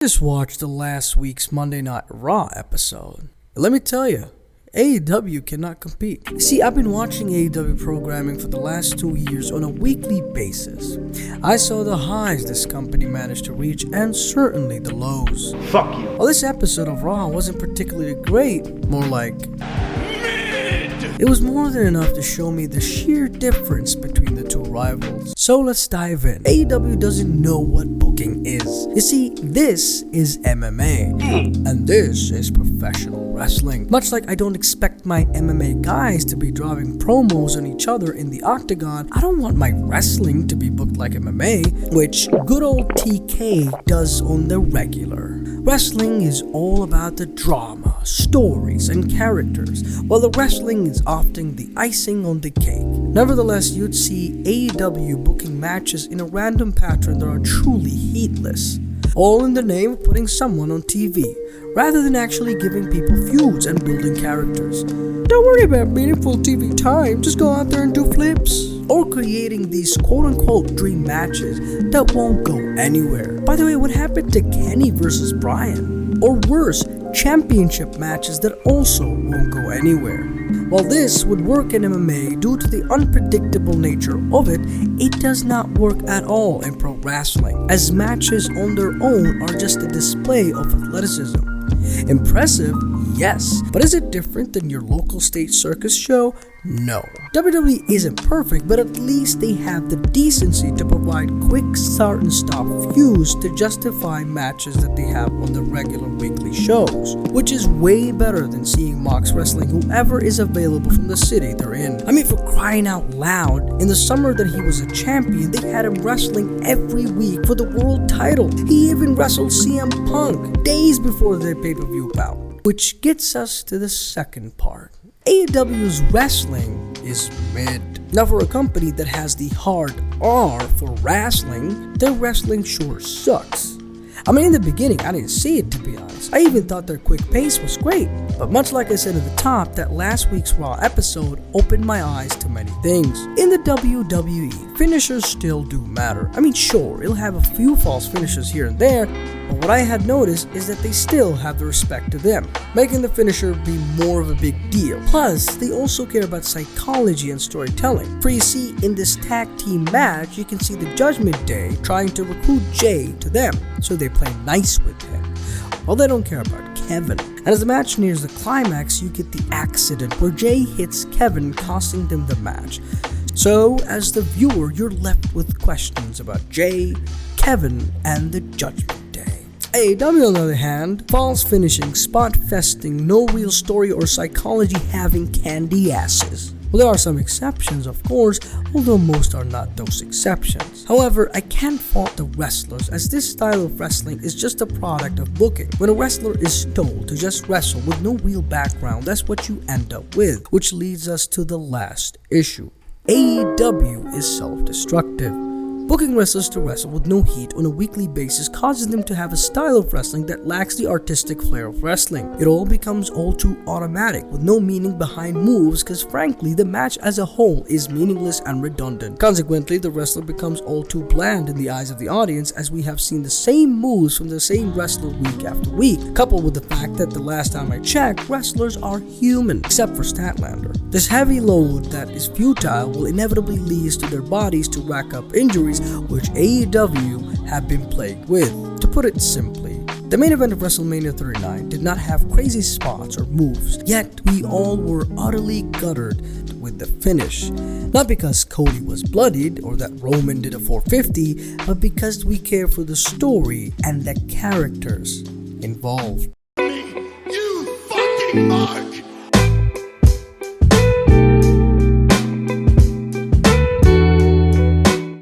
Just watched the last week's Monday Night Raw episode. Let me tell you, AEW cannot compete. See, I've been watching AEW programming for the last 2 years on a weekly basis. I saw the highs this company managed to reach and certainly the lows. Fuck you. While this episode of Raw wasn't particularly great, more like it was more than enough to show me the sheer difference between the two rivals. So let's dive in. AEW doesn't know what booking is. You see, this is MMA, and this is professional wrestling. Much like I don't expect my MMA guys to be driving promos on each other in the octagon, I don't want my wrestling to be booked like MMA, which good old TK does on the regular. Wrestling is all about the drama, stories, and characters, while the wrestling is often the icing on the cake. Nevertheless, you'd see AEW booking matches in a random pattern that are truly heatless, all in the name of putting someone on TV, rather than actually giving people feuds and building characters. Don't worry about meaningful TV time, just go out there and do flips. Or creating these quote-unquote dream matches that won't go anywhere. By the way, what happened to Kenny versus Bryan? Or worse, championship matches that also won't go anywhere. While this would work in MMA due to the unpredictable nature of it, it does not work at all in pro wrestling, as matches on their own are just a display of athleticism. Impressive, yes, but is it different than your local state circus show? No. WWE isn't perfect, but at least they have the decency to provide quick start and stop feuds to justify matches that they have on the regular weekly shows, which is way better than seeing Mox wrestling whoever is available from the city they're in. I mean, for crying out loud, in the summer that he was a champion, they had him wrestling every week for the world title. He even wrestled CM Punk days before their pay-per-view bout. Which gets us to the second part. AEW's wrestling is mid. Now, for a company that has the hard R for wrestling, their wrestling sure sucks. I mean, in the beginning, I didn't see it, to be honest. I even thought their quick pace was great. But much like I said at the top, that last week's Raw episode opened my eyes to many things. In the WWE, finishers still do matter. I mean, sure, it'll have a few false finishes here and there, but what I had noticed is that they still have the respect to them, making the finisher be more of a big deal. Plus, they also care about psychology and storytelling. For you see, in this tag team match, you can see the Judgment Day trying to recruit Jay to them, so they play nice with him, while they don't care about Kevin. And as the match nears the climax, you get the accident where Jay hits Kevin, costing them the match. So, as the viewer, you're left with questions about Jay, Kevin, and the Judgment Day. AEW, on the other hand, false finishing, spot festing, no real story or psychology having candy asses. Well, there are some exceptions, of course, although most are not those exceptions. However, I can't fault the wrestlers, as this style of wrestling is just a product of booking. When a wrestler is told to just wrestle with no real background, that's what you end up with, which leads us to the last issue. AEW is self-destructive. Booking wrestlers to wrestle with no heat on a weekly basis causes them to have a style of wrestling that lacks the artistic flair of wrestling. It all becomes all too automatic, with no meaning behind moves, because frankly, the match as a whole is meaningless and redundant. Consequently, the wrestler becomes all too bland in the eyes of the audience, as we have seen the same moves from the same wrestler week after week, coupled with the fact that the last time I checked, wrestlers are human, except for Statlander. This heavy load that is futile will inevitably lead to their bodies to rack up injuries, which AEW have been plagued with. To put it simply, the main event of WrestleMania 39 did not have crazy spots or moves, yet we all were utterly guttered with the finish. Not because Cody was bloodied or that Roman did a 450, but because we care for the story and the characters involved. You fucking mark!